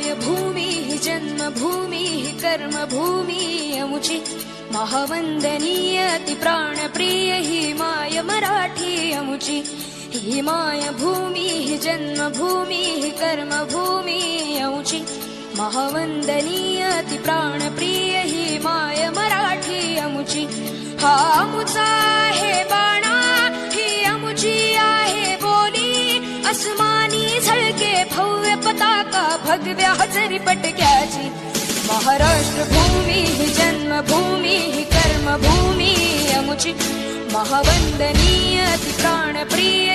मायभूमी जन्मभूमी कर्मभूमी अमुची महावंदनीय अति प्राणप्रिय ही माय मराठी अमुची ही मायभूमी जन्मभूमी कर्मभूमी अमुची महावंदनीय अति प्राणप्रिय ही माय मराठी अमुची हा अमुचा आहे बाणा ही अमुची आहे बोली अस्मानी झळके भव्य पताका भगव्या हजरी पटक्याची महाराष्ट्र भूमी ही जन्मभूमी ही कर्मभूमी अमुची महावंदनीय अति प्राणप्रिय